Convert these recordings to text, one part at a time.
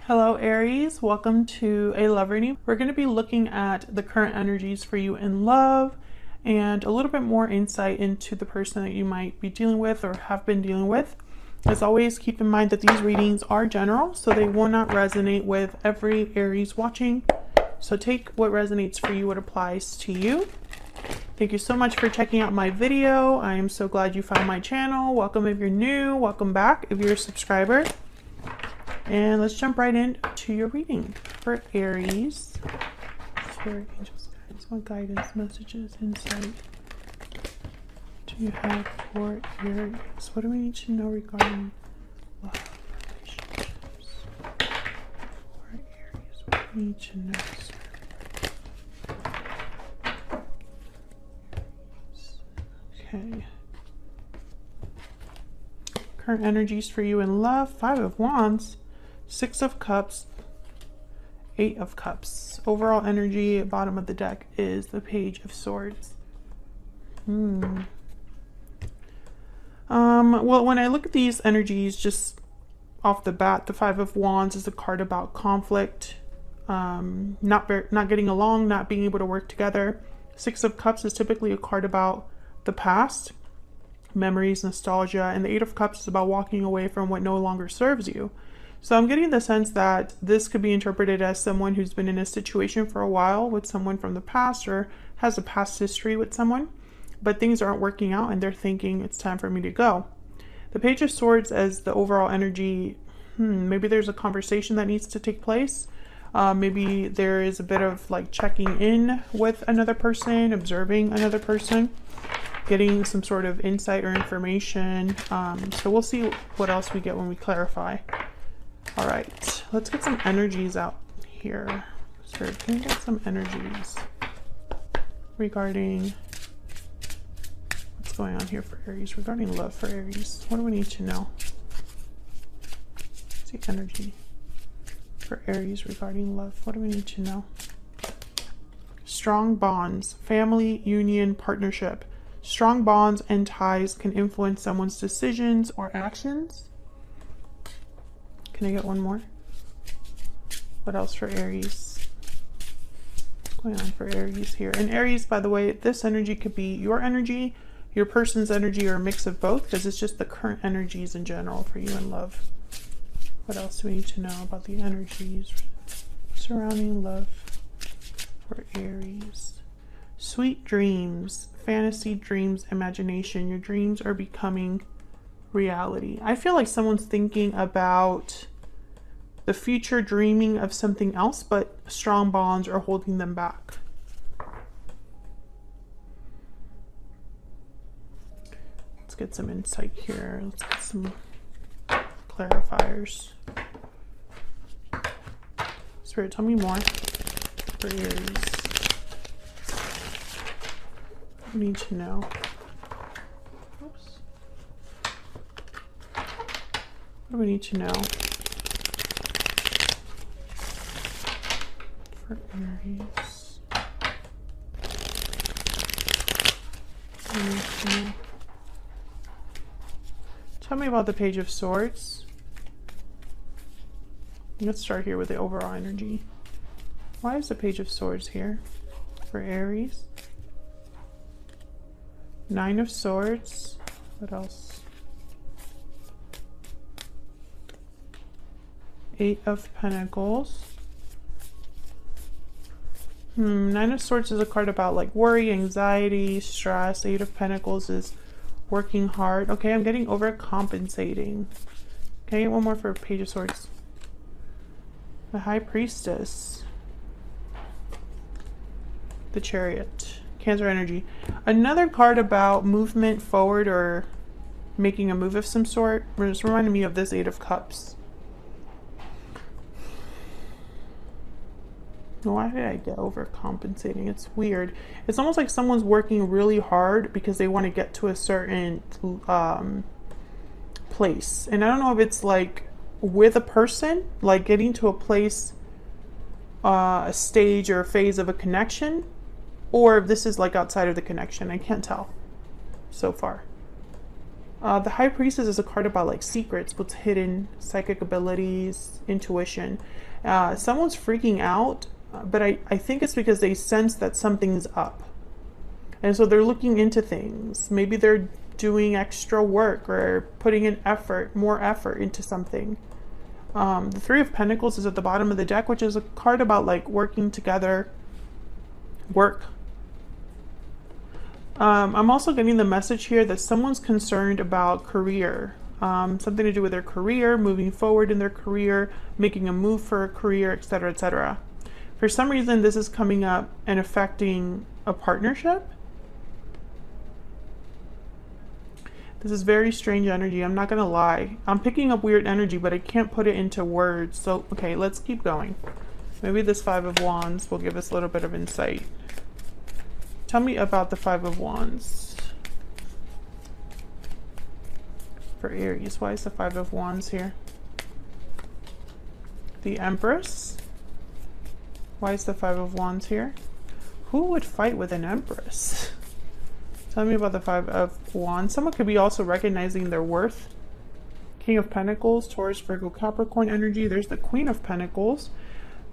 Hello Aries, welcome to a love reading. We're going to be looking at the current energies for you in love and a little bit more insight into the person that you might be dealing with or have been dealing with. As always, keep in mind that these readings are general, so they will not resonate with every Aries watching. So take what resonates for you, what applies to you. Thank you so much for checking out my video. I am so glad you found my channel. Welcome if you're new, welcome back if you're a subscriber. And let's jump right into your reading for Aries. Spirit, angels, guides, what guidance, messages, insight do you have for Aries? What do we need to know regarding love, relationships? For Aries, what do we need to know? Okay. Current energies for you in love: Five of Wands, Six of Cups, Eight of Cups. Overall energy at bottom of the deck is the Page of Swords. Well, when I look at these energies just off the bat, the Five of Wands is a card about conflict, not getting along, not being able to work together. Six of Cups is typically a card about the past, memories, nostalgia, and the Eight of Cups is about walking away from what no longer serves you. So I'm getting the sense that this could be interpreted as someone who's been in a situation for a while with someone from the past or has a past history with someone, but things aren't working out and they're thinking it's time for me to go. The Page of Swords as the overall energy, maybe there's a conversation that needs to take place. Maybe there is a bit of like checking in with another person, observing another person, getting some sort of insight or information. So we'll see what else we get when we clarify. All right, let's get some energies out here. Spirit, can we get some energies regarding what's going on here for Aries, regarding love for Aries? What do we need to know? What's the energy for Aries regarding love? What do we need to know? Strong bonds, family, union, partnership. Strong bonds and ties can influence someone's decisions or actions. Can I get one more? What else for Aries? What's going on for Aries here? And Aries, by the way, this energy could be your energy, your person's energy, or a mix of both, because it's just the current energies in general for you in love. What else do we need to know about the energies surrounding love for Aries? Sweet dreams, fantasy dreams, imagination. Your dreams are becoming reality. I feel like someone's thinking about the future, dreaming of something else, but strong bonds are holding them back. Let's get some insight here. Let's get some clarifiers. Spirit, tell me more for Aries. I need to know. Oops. What do we need to know for Aries? What do we need to know? Tell me about the Page of Swords. Let's start here with the overall energy. Why is the Page of Swords here for Aries? Nine of Swords. What else? Eight of Pentacles. Nine of Swords is a card about like worry, anxiety, stress. Eight of Pentacles is working hard. Okay, I'm getting overcompensating. Okay, one more for Page of Swords. The High Priestess. The Chariot. Cancer energy. Another card about movement forward or making a move of some sort. It's reminding me of this Eight of Cups. Why did I get overcompensating? It's weird. It's almost like someone's working really hard because they want to get to a certain place. And I don't know if it's like with a person, like getting to a place, a stage or a phase of a connection, or if this is like outside of the connection. I can't tell so far. The High Priestess is a card about like secrets, what's hidden, psychic abilities, intuition. Someone's freaking out, but I think it's because they sense that something's up. And so they're looking into things. Maybe they're doing extra work or putting in effort, more effort into something. The Three of Pentacles is at the bottom of the deck, which is a card about like working together, work. I'm also getting the message here that someone's concerned about career, something to do with their career, moving forward in their career, making a move for a career, etc., etc. For some reason, this is coming up and affecting a partnership. This is very strange energy. I'm not going to lie. I'm picking up weird energy, but I can't put it into words. So, okay, let's keep going. Maybe this Five of Wands will give us a little bit of insight. Tell me about the Five of Wands. For Aries, why is the Five of Wands here? The Empress. Why is the Five of Wands here? Who would fight with an Empress? Tell me about the Five of Wands. Someone could be also recognizing their worth. King of Pentacles, Taurus, Virgo, Capricorn energy. There's the Queen of Pentacles.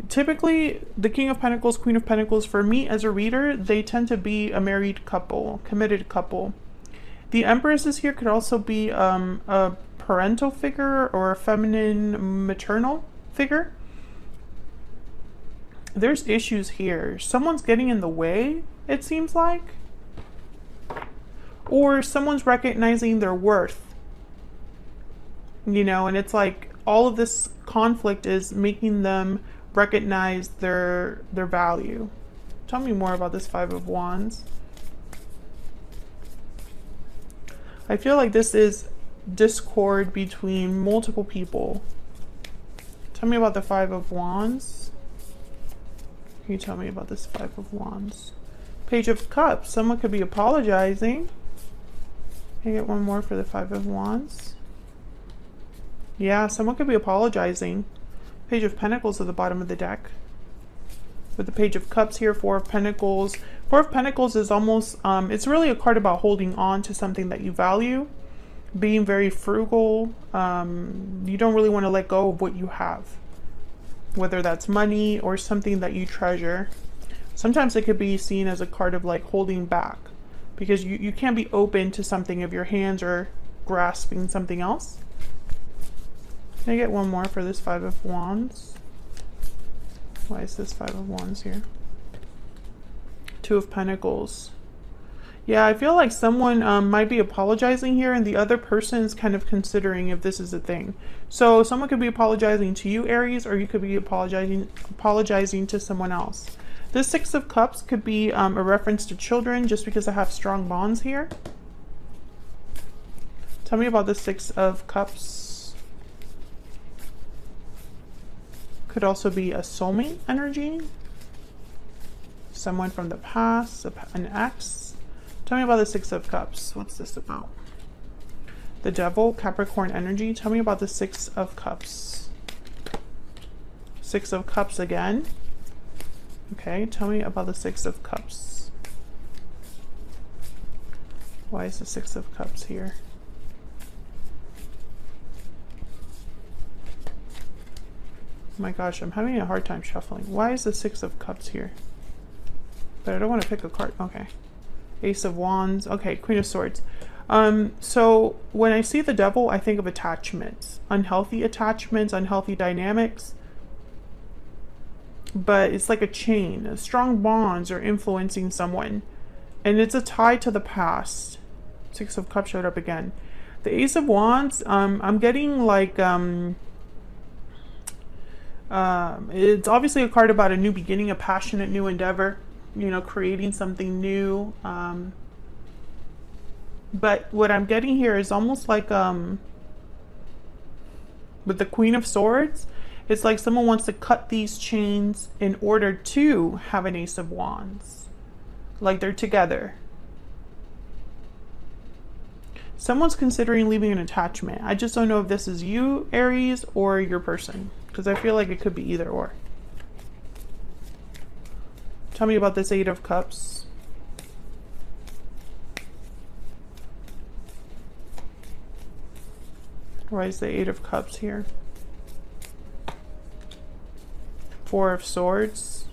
Typically, the King of Pentacles, Queen of Pentacles, for me as a reader, they tend to be a married couple, committed couple. The Empress here could also be a parental figure or a feminine maternal figure. There's issues here. Someone's getting in the way, it seems like. Or someone's recognizing their worth. You know, and it's like all of this conflict is making them recognize their value. Tell me more about this Five of Wands. I feel like this is discord between multiple people. Tell me about the Five of Wands. Can you tell me about this Five of Wands? Page of Cups. Someone could be apologizing. Can I get one more for the Five of Wands? Yeah, someone could be apologizing. Page of Pentacles at the bottom of the deck. With the Page of Cups here, Four of Pentacles. Four of Pentacles is almost, it's really a card about holding on to something that you value. Being very frugal. You don't really want to let go of what you have. Whether that's money or something that you treasure. Sometimes it could be seen as a card of like holding back. Because you can't be open to something if your hands are grasping something else. Can I get one more for this Five of Wands? Why is this Five of Wands here? Two of Pentacles. Yeah, I feel like someone might be apologizing here and the other person is kind of considering if this is a thing. So someone could be apologizing to you, Aries, or you could be apologizing to someone else. This Six of Cups could be a reference to children just because I have strong bonds here. Tell me about the Six of Cups. Could also be a soulmate energy. Someone from the past, an ex. Tell me about the Six of Cups. What's this about? The Devil, Capricorn energy. Tell me about the Six of Cups. Six of Cups again. Okay, tell me about the Six of Cups. Why is the Six of Cups here? Oh my gosh, I'm having a hard time shuffling. Why is the Six of Cups here? But I don't want to pick a card. Okay. Ace of Wands. Okay, Queen of Swords. So when I see the Devil, I think of attachments. Unhealthy dynamics. But it's like a chain. Strong bonds are influencing someone. And it's a tie to the past. Six of Cups showed up again. The Ace of Wands, I'm getting like... it's obviously a card about a new beginning, a passionate new endeavor. You know, creating something new. But what I'm getting here is almost like... with the Queen of Swords... It's like someone wants to cut these chains in order to have an Ace of Wands. Like they're together. Someone's considering leaving an attachment. I just don't know if this is you, Aries, or your person. Because I feel like it could be either or. Tell me about this Eight of Cups. Why is the Eight of Cups here? Four of Swords.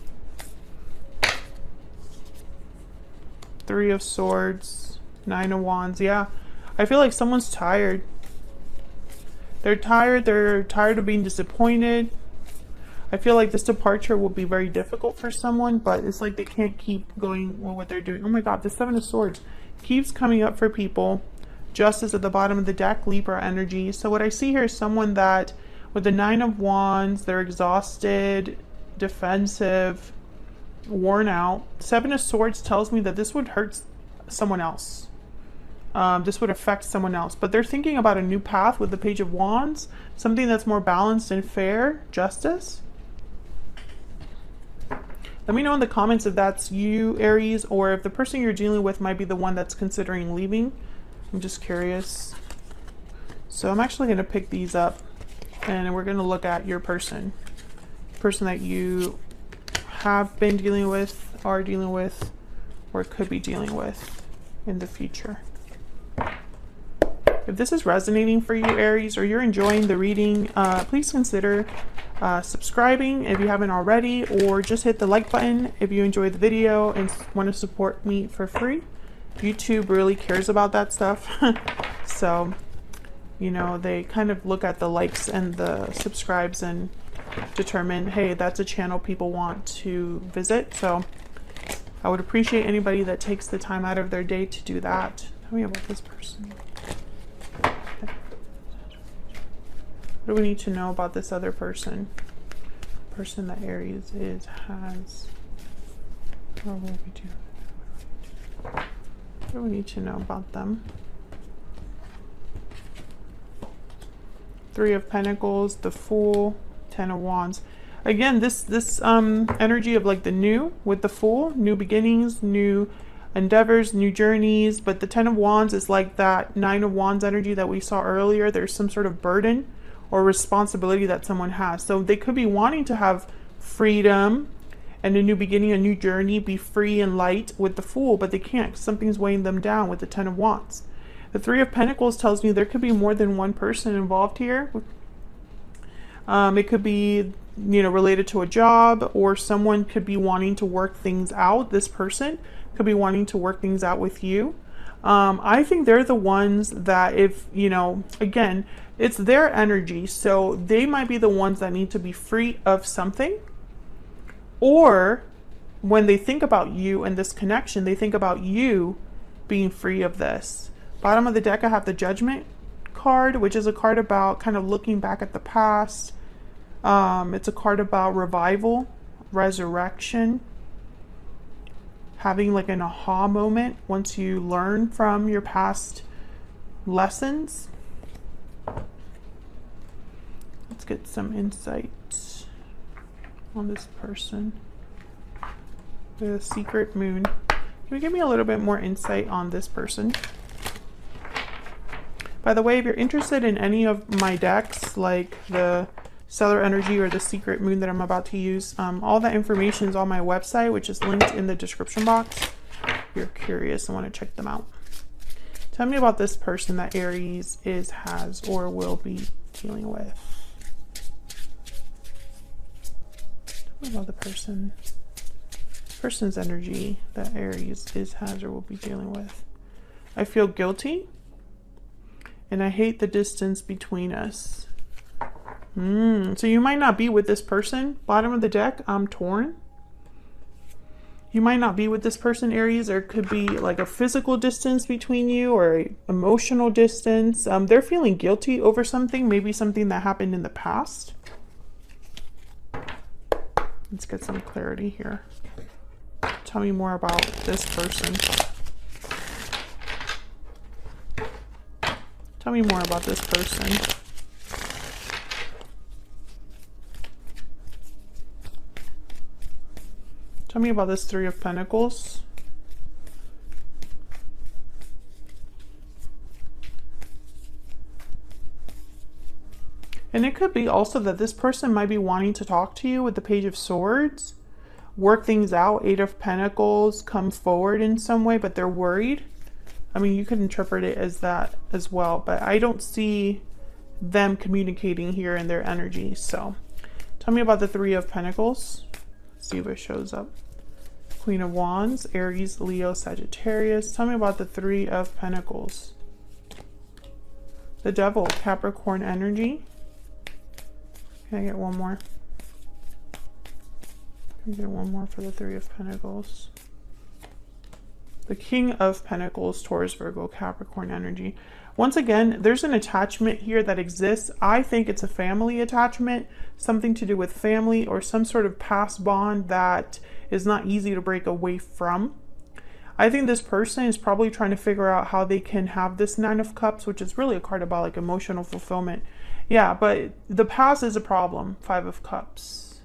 Three of Swords. Nine of Wands. Yeah. I feel like someone's tired. They're tired. They're tired of being disappointed. I feel like this departure will be very difficult for someone, but it's like they can't keep going with what they're doing. Oh my God, the Seven of Swords keeps coming up for people. Justice at the bottom of the deck, Libra energy. So what I see here is someone that, with the Nine of Wands, they're exhausted, defensive, worn out. Seven of Swords tells me that this would hurt someone else. This would affect someone else, but they're thinking about a new path with the Page of Wands, something that's more balanced and fair, justice. Let me know in the comments if that's you, Aries, or if the person you're dealing with might be the one that's considering leaving. I'm just curious. So I'm actually going to pick these up and we're going to look at your person that you have been dealing with, are dealing with, or could be dealing with in the future. If this is resonating for you, Aries, or you're enjoying the reading, please consider subscribing if you haven't already, or just hit the like button if you enjoyed the video and want to support me for free. YouTube really cares about that stuff. So, you know, they kind of look at the likes and the subscribes and determine, hey, that's a channel people want to visit. So I would appreciate anybody that takes the time out of their day to do that. Tell me about this person. What do we need to know about this other person? Person that Aries has, or will we do? What do we need to know about them? Three of Pentacles, the Fool, Ten of Wands. Again, this energy of like the new with the Fool, new beginnings, new endeavors, new journeys. But the Ten of Wands is like that Nine of Wands energy that we saw earlier. There's some sort of burden or responsibility that someone has. So they could be wanting to have freedom and a new beginning, a new journey, be free and light with the Fool, but they can't. Something's weighing them down with the Ten of Wands. The Three of Pentacles tells me there could be more than one person involved here. It could be, you know, related to a job, or someone could be wanting to work things out. This person could be wanting to work things out with you. I think they're the ones that, if, you know, again, it's their energy, so they might be the ones that need to be free of something. Or when they think about you and this connection, they think about you being free of this. Bottom of the deck, I have the Judgment card, which is a card about kind of looking back at the past. It's a card about revival, resurrection, having like an aha moment once you learn from your past lessons. Let's get some insight on this person. The Secret Moon. Can you give me a little bit more insight on this person? By the way, if you're interested in any of my decks, like the Stellar Energy or the Secret Moon that I'm about to use, all that information is on my website, which is linked in the description box. If you're curious and want to check them out. Tell me about this person that Aries has, or will be dealing with. Tell me about the person's energy that Aries has, or will be dealing with. I feel guilty. And I hate the distance between us. So you might not be with this person. Bottom of the deck, I'm torn. You might not be with this person, Aries. There could be like a physical distance between you, or an emotional distance. They're feeling guilty over something, maybe something that happened in the past. Let's get some clarity here. Tell me more about this person. Tell me more about this person. Tell me about this Three of Pentacles. And it could be also that this person might be wanting to talk to you with the Page of Swords, work things out. Eight of Pentacles, come forward in some way, but they're worried. I mean, you could interpret it as that as well, but I don't see them communicating here in their energy. So tell me about the Three of Pentacles. Let's see what shows up. Queen of Wands, Aries, Leo, Sagittarius. Tell me about the Three of Pentacles. The Devil, Capricorn energy. Can I get one more? Can I get one more for the Three of Pentacles? The King of Pentacles, Taurus, Virgo, Capricorn energy. Once again, there's an attachment here that exists. I think it's a family attachment, something to do with family or some sort of past bond that is not easy to break away from. I think this person is probably trying to figure out how they can have this Nine of Cups, which is really a card about like emotional fulfillment. Yeah, but the past is a problem. Five of Cups.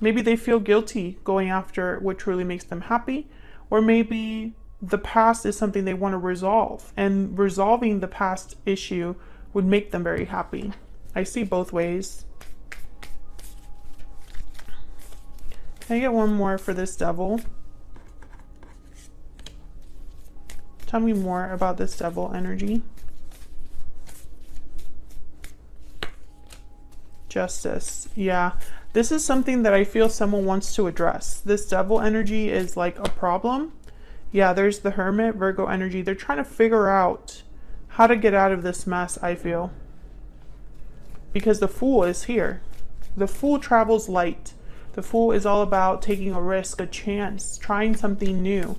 Maybe they feel guilty going after what truly makes them happy, or maybe the past is something they want to resolve, and resolving the past issue would make them very happy. I see both ways. Can I get one more for this Devil? Tell me more about this Devil energy. Justice. Yeah, this is something that I feel someone wants to address. This Devil energy is like a problem. Yeah, there's the Hermit, Virgo energy. They're trying to figure out how to get out of this mess, I feel. Because the Fool is here. The Fool travels light. The Fool is all about taking a risk, a chance, trying something new.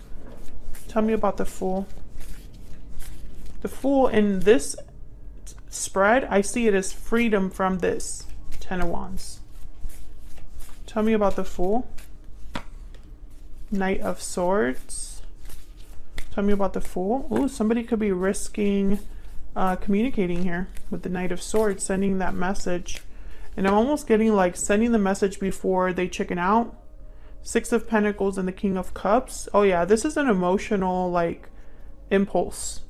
Tell me about the Fool. The Fool in this spread, I see it as freedom from this. Ten of Wands. Tell me about the Fool. Knight of Swords. Tell me about the Fool. Oh, somebody could be risking communicating here with the Knight of Swords, sending that message. And I'm almost getting like sending the message before they chicken out. Six of Pentacles and the King of Cups. Oh yeah, this is an emotional like impulse.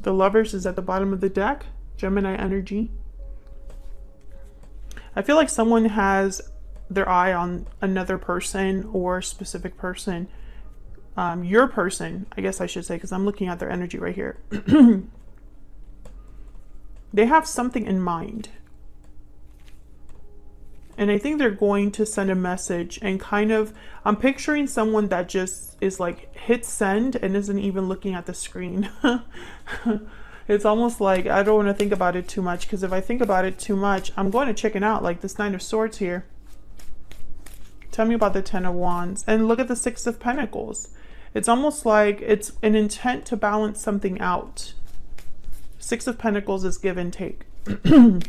The Lovers is at the bottom of the deck. Gemini energy. I feel like someone has their eye on another person or specific person. Your person, I guess I should say, because I'm looking at their energy right here. They have something in mind. And I think they're going to send a message and kind of, I'm picturing someone that just is like hit send and isn't even looking at the screen. It's almost like I don't want to think about it too much, because if I think about it too much, I'm going to chicken out, like this Nine of Swords here. Tell me about the Ten of Wands. And look at the Six of Pentacles. It's almost like it's an intent to balance something out. Six of Pentacles is give and take. I'm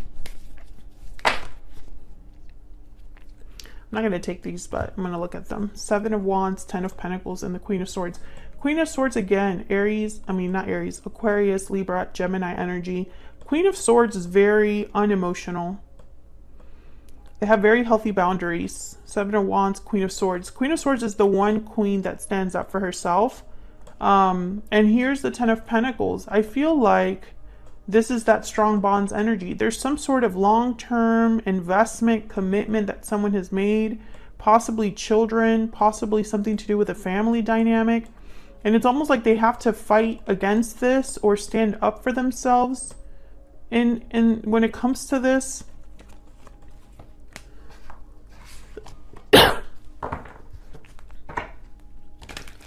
not going to take these, but I'm going to look at them. Seven of Wands, Ten of Pentacles, and the Queen of Swords. Queen of Swords again, Aquarius, Libra, Gemini energy. Queen of Swords is very unemotional. They have very healthy boundaries. Seven of Wands, Queen of Swords. Queen of Swords is the one queen that stands up for herself. And here's the Ten of Pentacles. I feel like this is that strong bonds energy. There's some sort of long-term investment, commitment that someone has made, possibly children, possibly something to do with a family dynamic. And it's almost like they have to fight against this or stand up for themselves. And when it comes to this,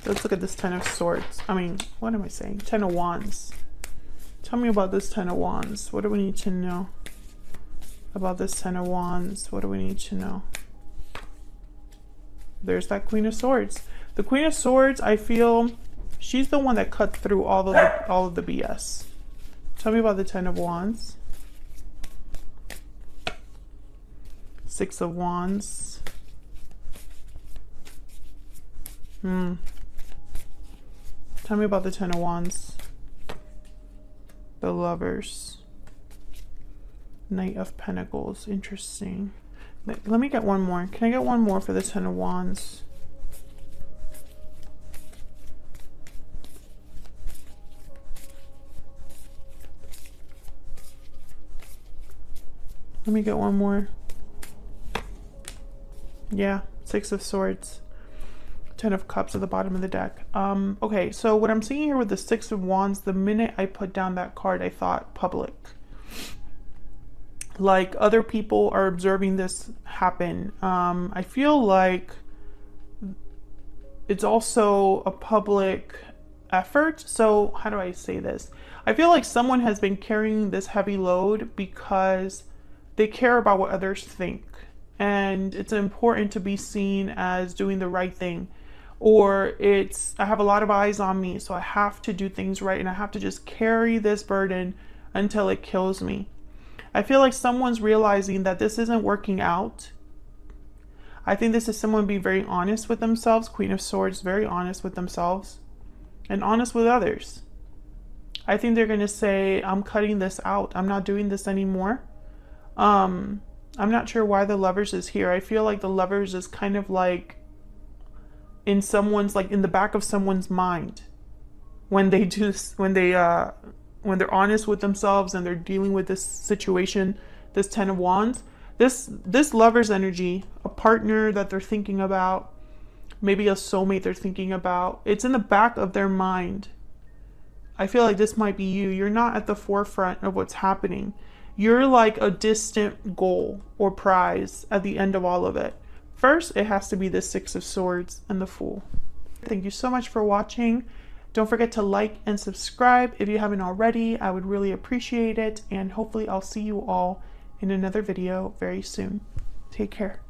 let's look at this Ten of Swords. What am I saying? Ten of Wands. Tell me about this Ten of Wands. What do we need to know about this Ten of Wands? What do we need to know? There's that Queen of Swords. The Queen of Swords, I feel she's the one that cut through all of the BS. Tell me about the Ten of Wands. Six of Wands. Tell me about the Ten of Wands. The Lovers. Knight of Pentacles. Interesting. Let me get one more. Can I get one more for the Ten of Wands? Let me get one more. Yeah, Six of Swords. Ten of Cups at the bottom of the deck. Okay, so what I'm seeing here with the Six of Wands, the minute I put down that card, I thought public. Like other people are observing this happen. I feel like it's also a public effort. So how do I say this? I feel like someone has been carrying this heavy load because they care about what others think. And it's important to be seen as doing the right thing. Or it's, I have a lot of eyes on me, so I have to do things right and I have to just carry this burden until it kills me. I feel like someone's realizing that this isn't working out. I think this is someone being very honest with themselves. Queen of Swords, very honest with themselves and honest with others. I think they're going to say, I'm cutting this out. I'm not doing this anymore. I'm not sure why the Lovers is here. I feel like the Lovers is kind of like in someone's, like in the back of someone's mind when they do, when they're honest with themselves and they're dealing with this situation, this Ten of Wands. This Lover's energy, a partner that they're thinking about, maybe a soulmate they're thinking about, it's in the back of their mind. I feel like this might be you. You're not at the forefront of what's happening. You're like a distant goal or prize at the end of all of it. First, it has to be the Six of Swords and the Fool. Thank you so much for watching. Don't forget to like and subscribe if you haven't already. I would really appreciate it. And hopefully I'll see you all in another video very soon. Take care.